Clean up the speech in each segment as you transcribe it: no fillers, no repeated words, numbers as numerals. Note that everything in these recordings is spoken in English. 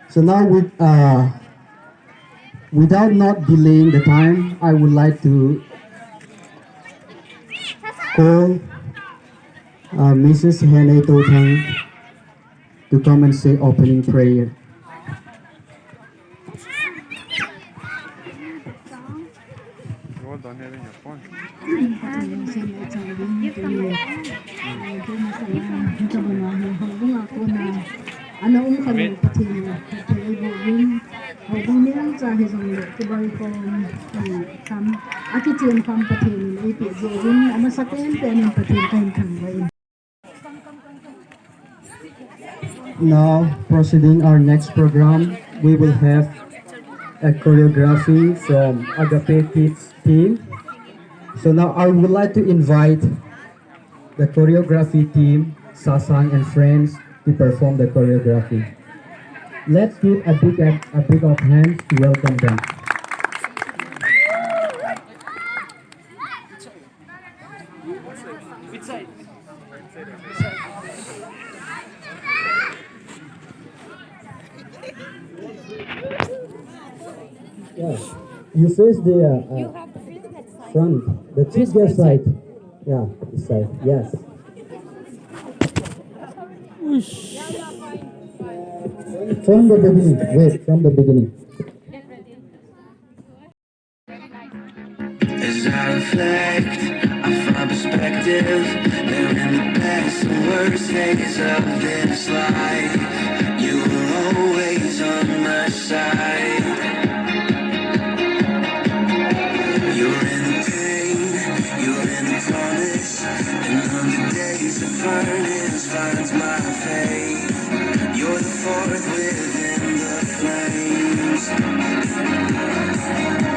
So now, without not delaying the time, I would like to call Mrs. Hene Totang to come and say opening prayer. Ana um kami patin patuloy bugin hobong nilang sa hizong le tibay ko kam akitin kam patin ipi jogin ama sakyan penin patin kain kambay. Now, proceeding our next program, we will have a choreography from Agape Kids team. So now I would like to invite the choreography team, Sasang and friends, to perform the choreography. Let's give a big of hands to welcome them. Yeah, you face the front, the chief guest side. Yeah, this side. Yes. From the beginning. Wait, from the beginning. As I reflect, I find perspective. They're in the best and worst days of this life. You were always on my side. You're in the pain, you're in the promise, and on the days the furnace finds my faith. You're the fourth within the flames.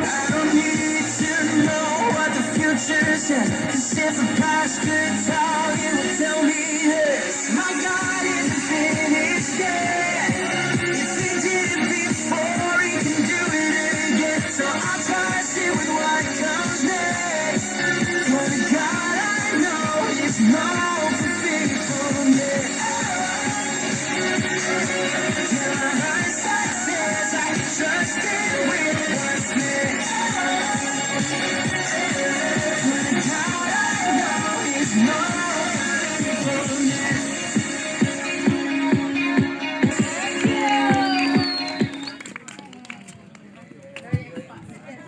I don't need to know what the future says, 'cause if the past could talk, it would tell me this: my God isn't finished yet. If He did it before, He can do it again. So I'll trust Him with what comes next. For the God I know is known for faithfulness. Yeah, my hindsight says I can trust Him with what's next. For the God I know is known for faithfulness.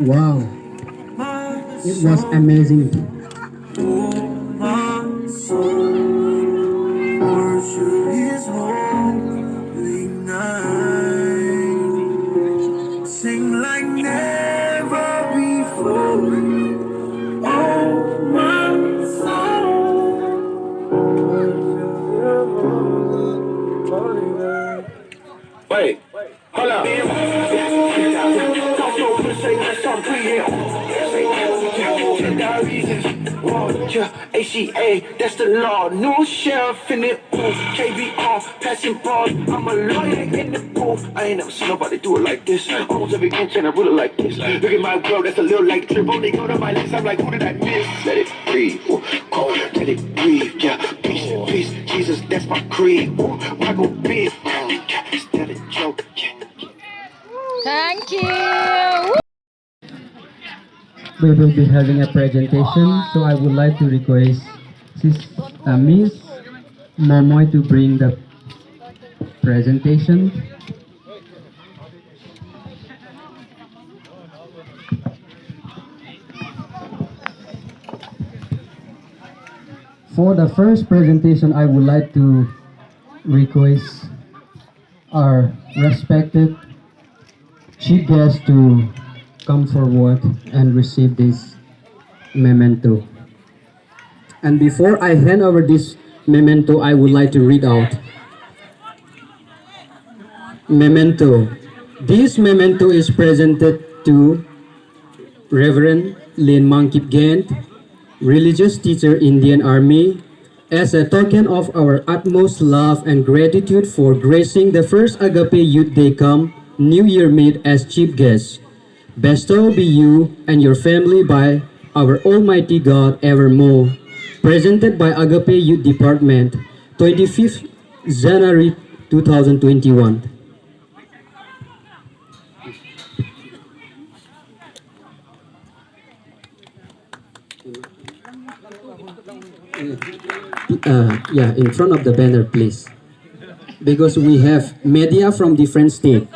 Wow, it was amazing. My soul worship His holy night. Sing like never before. Oh, my soul worship His holy night. Wait, hold up. ACA, that's the law. New sheriff in it, ooh. KBR, passing balls. I'm a lawyer in the booth. I ain't never seen nobody do it like this. Almost every inch and I rule it like this. Look at my world, that's a little like triple. They go to my list, I'm like, who did I miss? Let it breathe, ooh. Cold, let it breathe, yeah. Peace, peace, Jesus, that's my creed. Ooh, I go big, instead of joke, yeah. Thank you. We will be having a presentation, so I would like to request Miss Momoy to bring the presentation. For the first presentation, I would like to request our respected chief guest to come forward and receive this memento. And before I hand over this memento, I would like to read out. Memento. This memento is presented to Reverend Lin Mangkip Gent, religious teacher, Indian Army, as a token of our utmost love and gratitude for gracing the first Agape Youth Day Camp New Year meet as chief guest. Bestowed be you and your family by our Almighty God evermore. Presented by Agape Youth Department, 25th January 2021. in front of the banner, please. Because we have media from different states.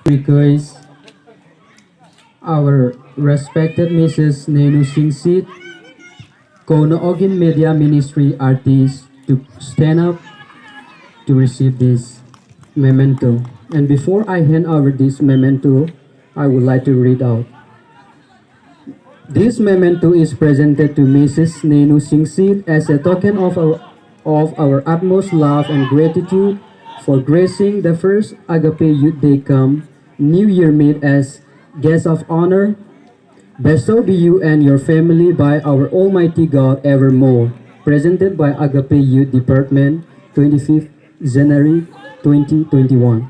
Request our respected Mrs. Nenu Singsit, Kono Ogin Media Ministry artist, to stand up to receive this memento. And before I hand over this memento, I would like to read out. This memento is presented to Mrs. Nenu Singsit as a token of our utmost love and gratitude for gracing the first Agape Youth Day Camp New Year meet as guest of honor. Bestowed be you and your family by our Almighty God evermore. Presented by Agape Youth Department, 25th January 2021.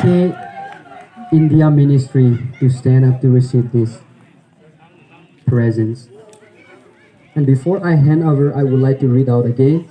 Okay, India Ministry to stand up to receive this presents. And before I hand over, I would like to read out again.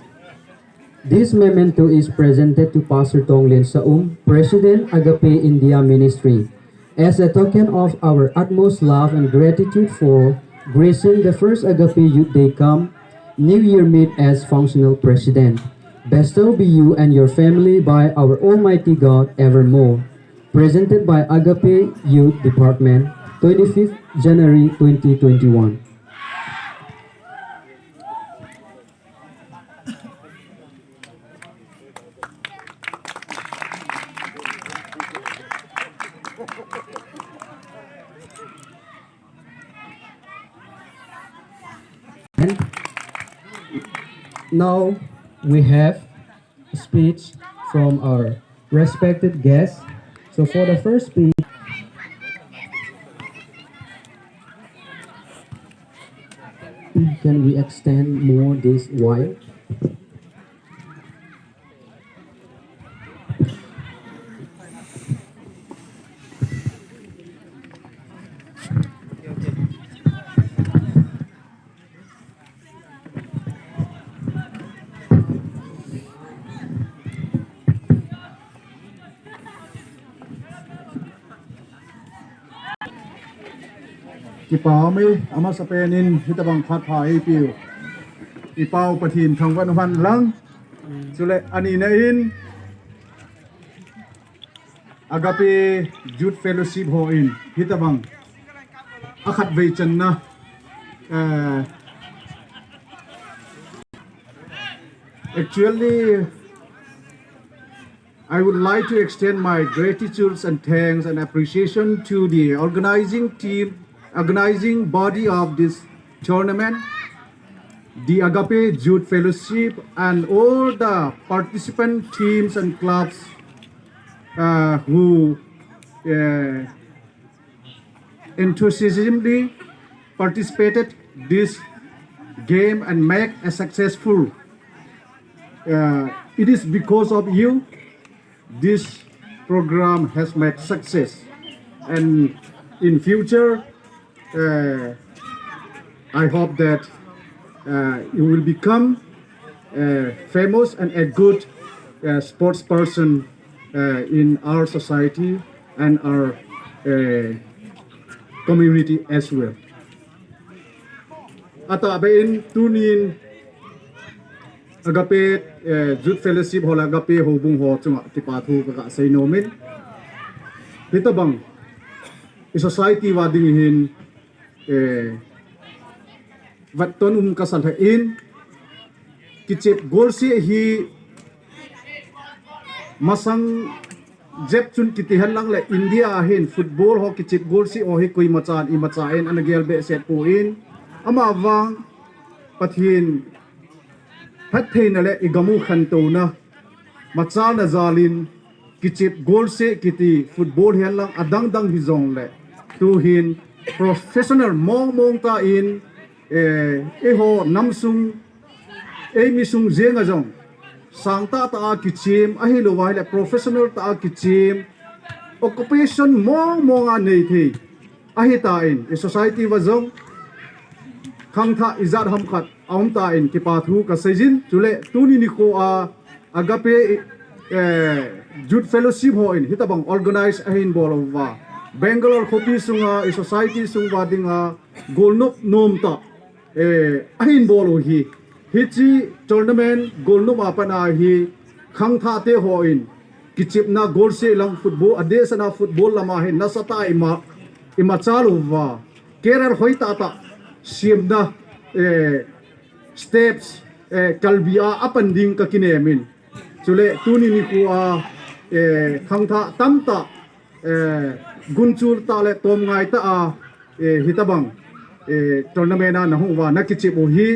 This memento is presented to Pastor Tonglin Saum, President Agape India Ministry, as a token of our utmost love and gratitude for gracing the first Agape Youth Day Camp New Year meet as functional president. Bestowed be you and your family by our Almighty God evermore. Presented by Agape Youth Department, 25th January 2021. And now we have a speech from our respected guests. So for the first speech, can we extend more this wire? Ipao ama sa penin hitabang phat pha piu ipao pathin thong van van lang chule ani na in Agape Youth Fellowship ho in hitabang akhat ve chan na actually I would like to extend my gratitude and thanks and appreciation to the organizing body of this tournament, the Agape Youth Fellowship, and all the participant teams and clubs who enthusiastically participated this game and make a successful. It is because of you this program has made success, and in future I hope that you will become famous and a good sports person in our society and our community as well. Ato abain tunin Agape Youth Fellowship hola Agape hobung ho chunga tipathu ka say nomin hitabang i society wading hin vatton kasalhain kichep golsi hi masang jep chun kitihan lang le India ahin football ho kichep golsi o hi koi machan I machain anagel be set po in ama awang pathin pathin le igamu khanto na machan na zalin kichep golsi kiti football hian lang adang dang hizong le tu hin professional mong ta in ho namsung misung zenga jong sangta ta kichim ahi lo wa le professional ta kichim occupation mo nga nei thi ahi ta in society wa jong khang tha izat ham khat aum ta in ki pa thu ka sejin chule tuni ni ko agape youth fellowship ho in hitabang organize ahin bolova Bangalore khopi sunga society sungwa dinga golnop nom ta ahin bolo hi hichi tournament golnop apana hi khang tha te ho in kichip na gol se lang football adesa na football lama hin nasata ima chalova kerer hoita ta siemna steps kalbia apanding ka kinemin chule tuni ni ku khang tha tamta gunchur ta le tom ngai ta hitabang tournament na hu wa nakichi bo hi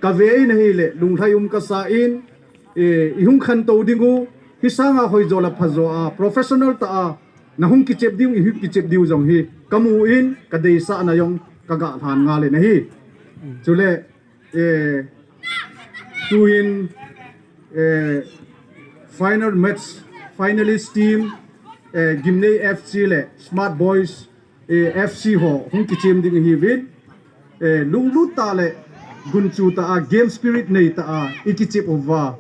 ka ve na hi le lung thayum ka sa in ihung khan to dingu hisanga hoi jola phazo professional ta na hung kichep ding hi kichep diu jong hi kamu in ka dei sa na yong kaga than nga le na hi chule to in final match finalist team Gimney FC le Smart Boys FC ho hung kichim ding hi win lunglut ta le gunchu ta game spirit nei ta ikichip over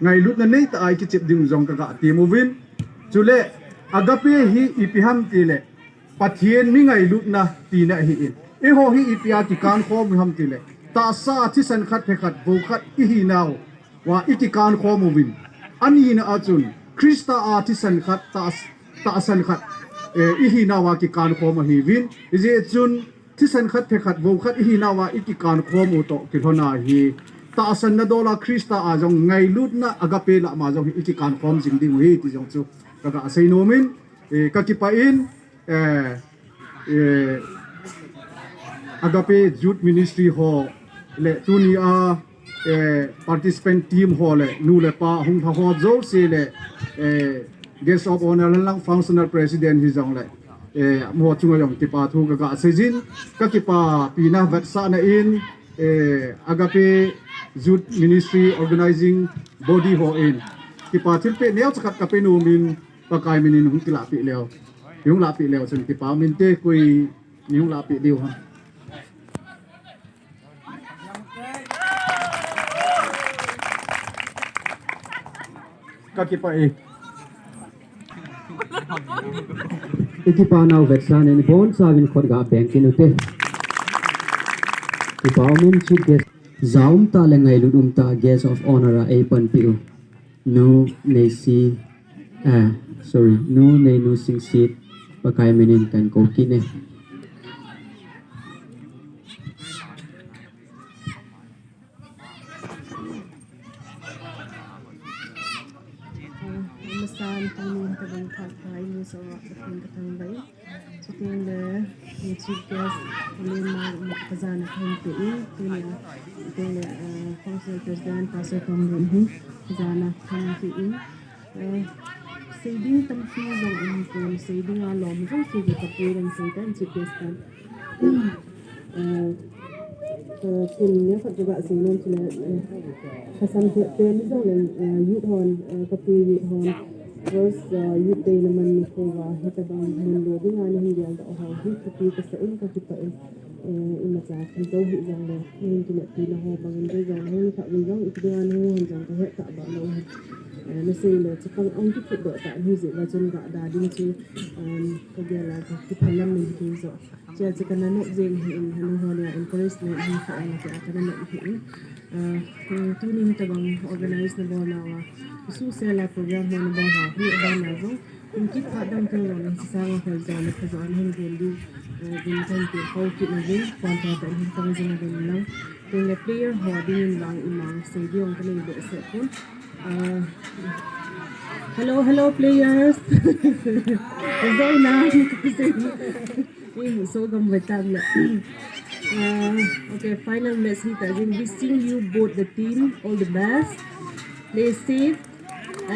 ngai lut na nei ta ikichip ding jong ka team win chule agape hi ipiham ti le pathien mi ngai lut na ti na hi in ho hi ipia ki kan khom ham ti le ta sa thi san khat phe khat bo khat i hi naw wa iki kan khom win ani na achun Krista artisan khat ta san khat i hi nawa ki kan khom hi win je chun thisan khat phe khat bo khat i hi nawa iki kan khom u to ki hona hi ta san na dola Krista a jong ngai lut na agape la ma jong iki kan khom jing ding hi ti jong chu ka sei nomin ka ki pa in agape youth ministry ho le tuni participant team ho le nu le pa hung tha ho zo se le guest of honor lang functional president hi jong le mo chunga yong ti pa thu ka sejin ka ki pa pina vat sa na in agape youth ministry organizing body ho in ki pa thil pe neo chakat ka pe nu min pa kai min hung ti la pi leo yung la pi leo chun ki pa min te koi yung la pi diu ha kaki pa Ikipa now vetsan and bon savin khot ga bank inute Ipaomin chief guest zaum ta lengai ludum ta guest of honor a pan piu no nei si no nei no sing sit pakai menin kan ko kine Masan kami tabang pakai ni so akan katang bay. So ting le chief guest lemang makazana kan pi ting le council president pastor kamran hu kazana kan pi saving tampi jong ko saving alom jong si ka puran saitan chief guest kan Kini fat juga sinon sila kasam pen jong le youth hon kapi youth hon terus youth day naman ni ko wa hitabang mundo ding ani hindi ang ho hi kapi ka sa in kapi pa in sa kan to hi jong le ni kina pila ho bang de jong ho ka wi jong ikdian ho jong ka ta ba lo na say le chakang ang ki do ta ni je la jon ga da ding chi ka gela ka ki phalam ni ki so cha chakana no jeng hi in hanu ho le encourage na hi sa ana ka kana na hi tu ni ta bang organize na bo na wa su se la program na ba ha hi ba na zo in ki pa dang ka wa sa sa ka ja na ka jon hin gen du din kan ki ho ki na din kwan ta ta hin tang jeng na lang tin le player ho din lang imang stadium ka ni be se ko hello players very nice so gambatan na okay final message again wishing you both the team all the best play safe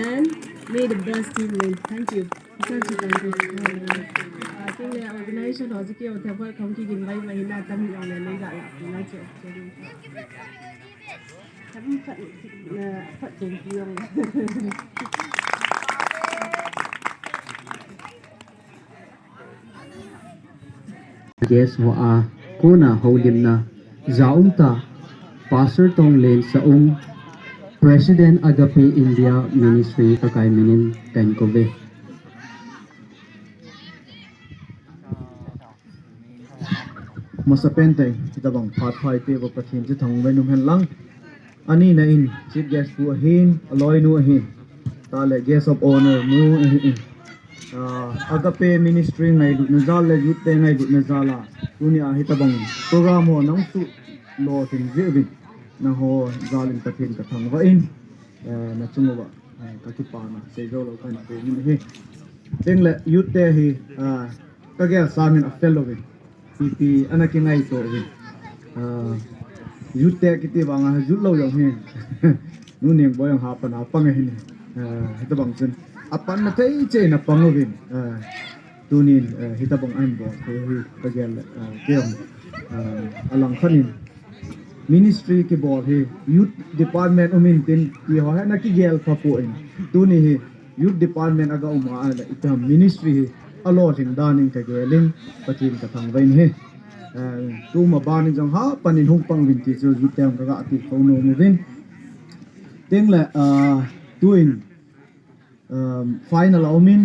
and may the best team win thank you Tiếng là organization đó kêu theo vợ không chỉ dừng bay mà hiện tại tâm lòng này lấy lại là chuyện chấm phận tình thương. Yes ho a kona holim na zaum ta pastor tong len sa President Agape India Ministry kakai minin kan ko be masapente kita bang phat phai te bo pathin chi thong ve num hen lang ani na in chief guest fu hin aloi nu hin ta le guest of honor nu in Agape Ministry ngai du na zal le yut te ngai du na zala dunia hi ta bang program ho nang su lo tin je bi na ho zalin pathin ka thong va in na chung ba ka ki pa na se zo lo kan te ni hi teng le yut te hi ka ge sang in a fellow bi PP anak ngai to bi yut te ki ti wang a jut lo yo hi nu ning boy ha pa na pa nge hi ta bang chen apan na thei che na pang bi tunin hita bang an bo hi ka ge kem alang khanin ministry ke board he youth department umin tin ki ho na ki gel pha po in tu ni he youth department aga uma ala ita ministry he alo thing daning ka gelin patin ka thang vein he tu ma ban jong ha panin hung pang vin ti chu youth tem ka ga ti ko no mu vin teng la tuin final umin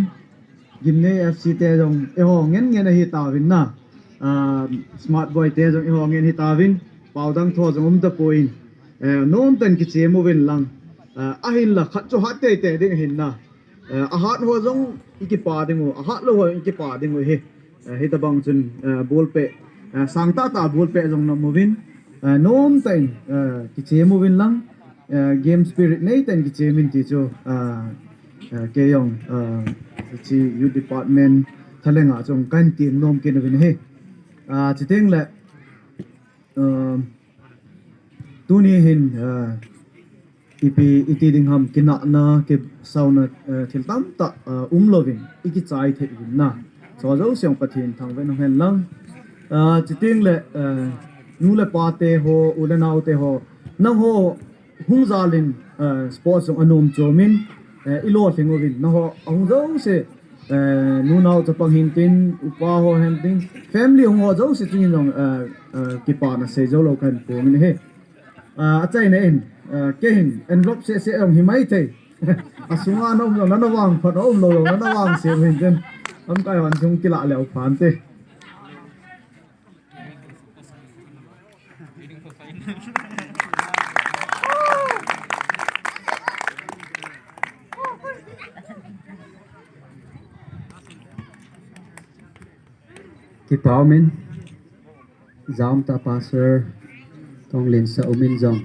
gimne fc te jong e ho ngen ngen hi ta vin na smart boy te jong e ho ngen hi ta vin paudang tho jong ta point non ten ki che mo ven lang a hin la khat cho hat te te ding hin na a hat ho jong iki pa ding o a hat lo ho iki pa ding o he ta bang chun bol pe sang ta bol pe jong na mo vin non ten ki che mo vin lang game spirit nei ten ki che min ti cho ke yong chi youth department thalenga chong kan tin nom ke na vin he chi teng la tuni hin iti ding ham kina na ke sauna thil tam ta lovin iki chai the win na so zo siang pathin thang ve no hen lang chiting le nu le pa te ho ule nau te ho na ho hung zalin sports anom chomin ilo thingovin na ho ong zo se nu nau chapang hin tin upa ho hen tin family ho zo se tin jong ki pa na se zo lo kan po min he achai na in ke hin envelope se ong himai the asunga no na na wang phat om lo na na wang se hin ten am kai wan chung kila le phan te ki pao min zaum ta pastor tong len sa umin jong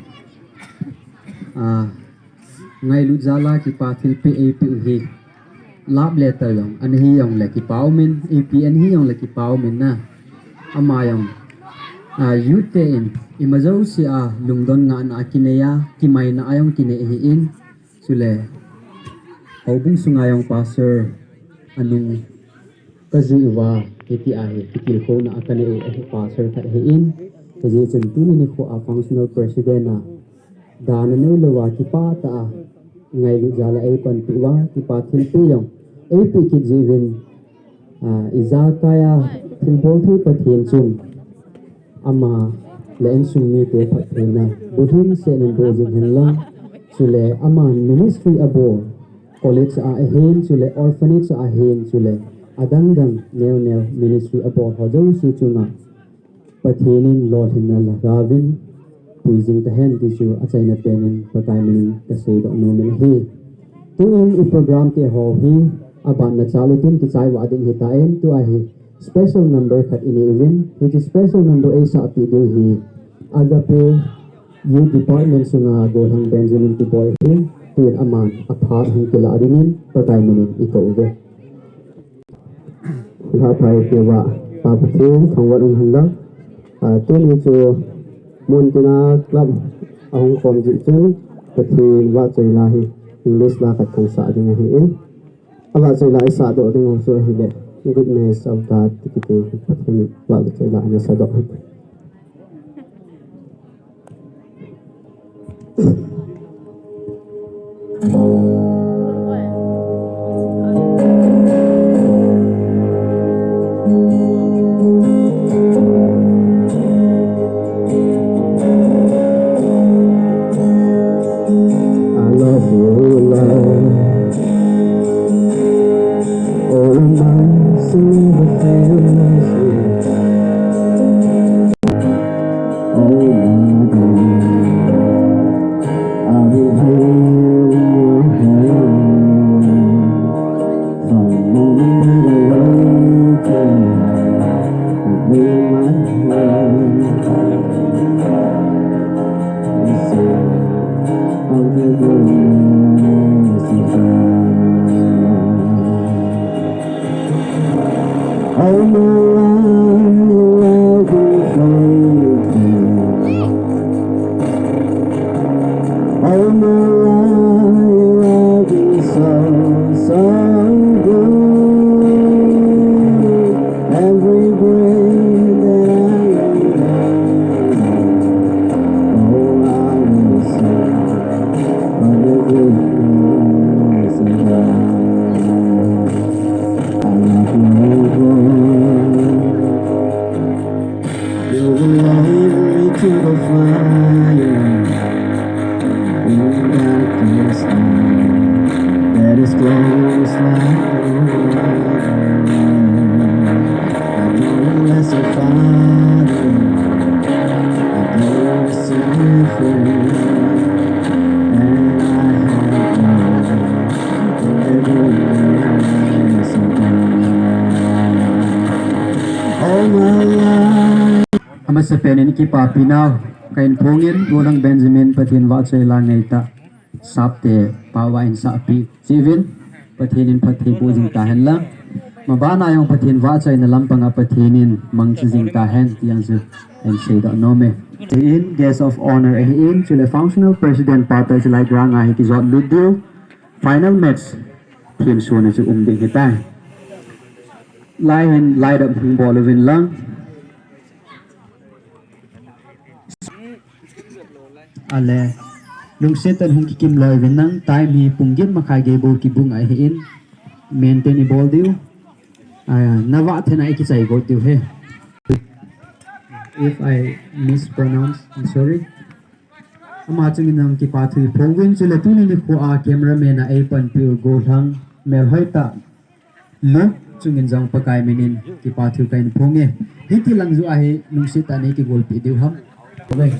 ngai lu jala ki pa thil pe ap hi lab letter yong an hi yong le ki pao min ap an hi yong le ki pao min na ama yong youth te in imazo si lungdon nga na kineya ki mai na ayong kine hi in sule obung sungayong pastor anung kazuwa iti tikil ko na akane pastor ka hi in kaje chen tu ni ko a functional president na dan ne lowa ki pa ta ngai lu jala ai pan piwa ki pa thil pe yong ai pi ki jivin iza kaya thil bol thi pathin chung ama le en sum mi te pathin na budhin se nen dozin hen la chule ama ministry abo college a hen chule orphanage a hen chule adang dang neo ministry abo hojo si chunga pathinin lord hinna la gavin puijing ta hen ti chu achaina penin pakai min ka sei do no min hi tu in I program te ho hi aban na chalu tin ti chai wa ding hi ta en tu a hi special number khat ini win which is special number a sa ti de hi agape youth department sunga go hang benjamin ti boy hi tu in aman aphar hin ti la dingin pakai min I ko ve ha pai ke wa pa pathin thongwa ung hang tu ni chu Montina Club ahong kom ji chen pathi wa chei la hi English la kat khong sa ding hi in awa chei la isa do ding so hi le goodness of that tikiti pathin wal chela na sa do. I love you, love. Oh, my soul feels oh, my God. I will hold your hand from the moment that I wake up. I lay my hand and say, of the goodness of God. All my life I'll be faithful. All my life I'll be so good. Every breath that I am, oh, I will sing of the goodness of God. I love you, Lord. You will lead me to the fire in darkness night that is close like the water. I know you as a father, I know you as a friend, and I have known the goodness of God. All my life. Ama sa penin ki papinaw kain pungin gulang Benjamin patin wa chai lang ngai ta sapte pawain sa api Steven patinin pati bujing tahan lang mabana yung patin wa chai na lampang patinin mang chizing tahan yang zu and say da nome in guest of honor in chile functional president patai chilai granga hi ki zot ludu final match team suna chu umdi kita lai up hung bolovin lang ale lungsit an hung kikim loy nang time hi punggin makhage bol ki bung ai hin maintain ball diu aya nawa thena ki chai go tiu he if I mispronounce I'm sorry ama chungin nang ki pathui phongwin chule tuni ni khu a cameraman a pan pi go thang mer hoita lo chungin jang pakai menin ki pathu kain phonge hiti langzu a he lungsit ani ki gol pi diu ham okay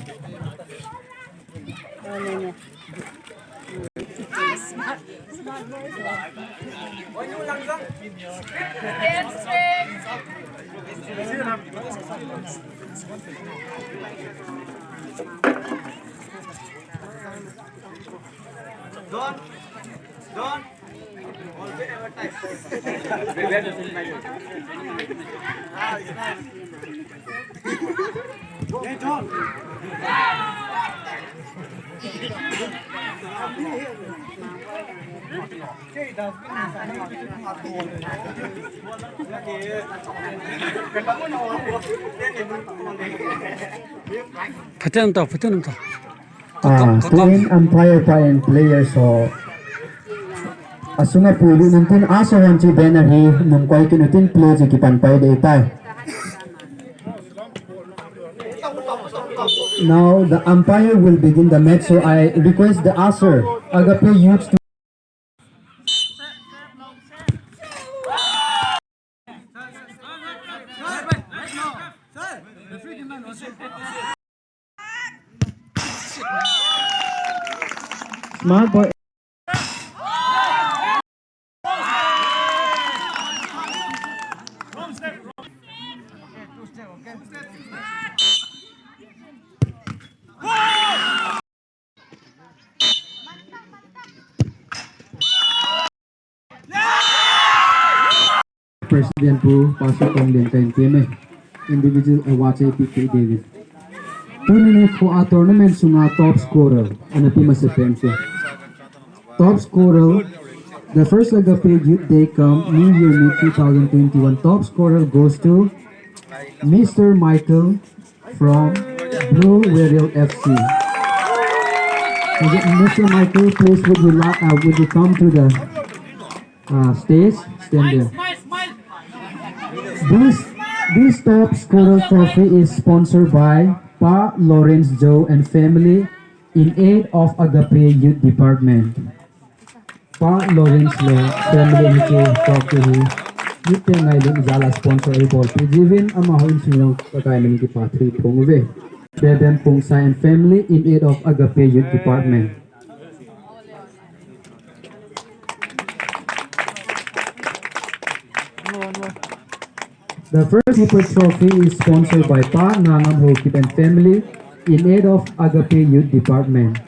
Paten to. Tuwing umpire pa and player so asunga puli nungkun aso hanchi banner hi nungkwai kinutin play si kipanpay de itay. Now the umpire will begin the match so I request the usher Agape Youth to Smart boy. President po pasok ang din team individual award PK David. Tunini ko a tournament sunga top scorer ano pi mas defense. Top scorer The first Agape Youth Day Camp New Year Meet 2021 top scorer goes to Mr. Michael from Blue Whale FC. Mr. Michael, please would you come to the stage? Stand there. This top scorer trophy is sponsored by Pa Lawrence Joe and family in aid of Agape Youth Department. Pa Lawrence Joe family ni trophy ni youth ngai lu jala sponsor ai bol pjivin ama hoin sinong kakai mani ki patri phongve. Bebem Pungsai and family in aid of Agape Youth Department. The first keeper trophy is sponsored by Pa Nangam Hokip and family in aid of Agape Youth Department.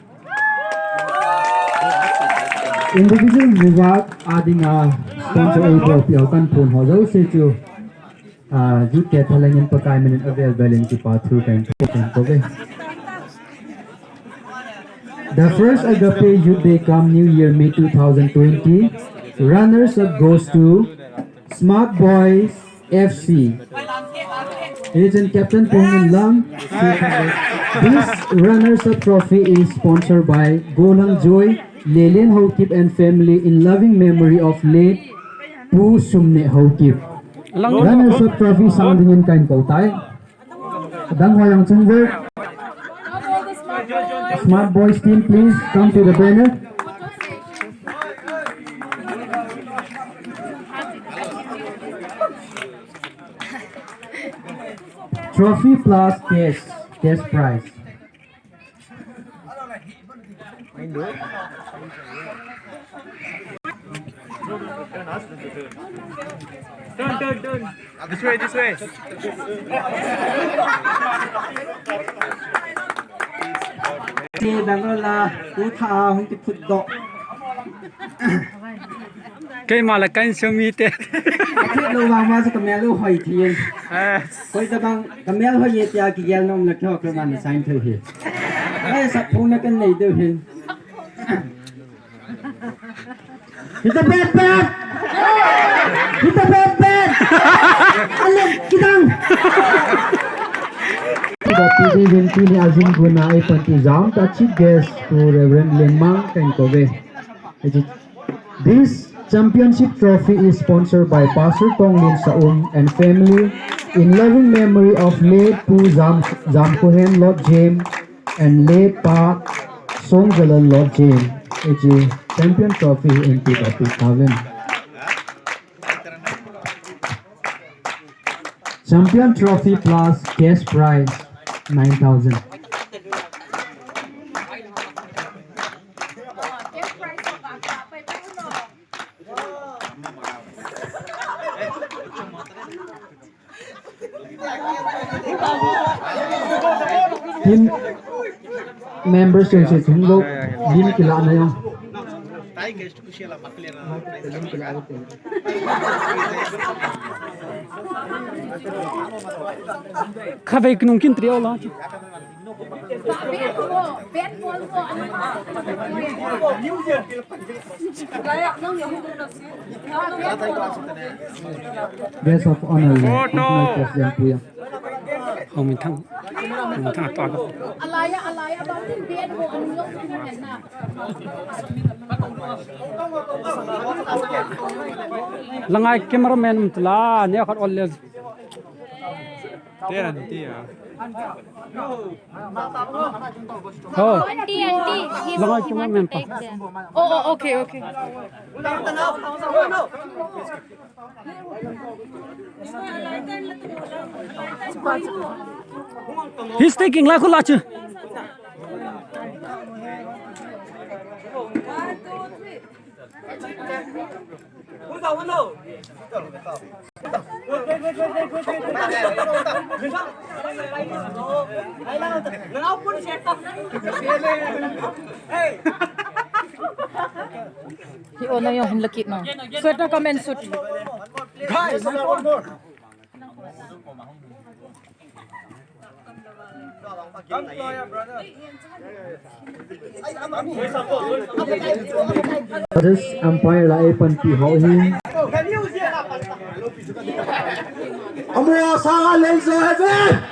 Individual reward adding a sponsor a trophy of Kanpun Hozo Seju youth get Halangan Pakaiman available in Kipa through time. The first Agape Youth Day Camp New Year May 2020 runners up goes to Smart Boys FC. Agent Captain Pongin Lam. This runners-up trophy is sponsored by Golang Joy, Lelian Hokip and family in loving memory of late Pu Sumne Hokip. Runners-up trophy sounding in kain kautai. Dang Hoyang Chungver. Smart Boys team, please come to the banner. Trophy plus cash prize. Turn. This way. Cái mà là kênh siêu mi tê. Lâu vàng mà sẽ cầm mèo hỏi thiên. Coi ta bằng cầm mèo hỏi gì thì cái gel nông là cho cái bạn sign thôi hi. Ai sắp phun nó cái này được hi. Kita bet. Alam kitang. The PD Vinti ni Azim Guna ay pantizam ta chief guest to Reverend Lemang Kenkove. This championship trophy is sponsored by Pastor Tonglin Saum and family in loving memory of late Pu Zamkohen Lord James and late Pa Songjalan Lord James. It's a champion trophy in 2007. Champion trophy plus cash prize 9,000. Team members yung si Tungo, din kila na yung Kavay kunong kintri ola. guest of honor national president po yan. Oh, mình thăng to. Alaya bang bian mo ang yung na. Langai cameraman mtla ne khat olle. Tera dia. Oh, Auntie, he's Langai he want cameraman to pa. take them. Oh, okay. He's taking la khula chu. He ono yung hinlakit no. Sweater ka men suit. Guys, one more. Judges umpire la ay pan pi ho hin. Amo sa laser heaven.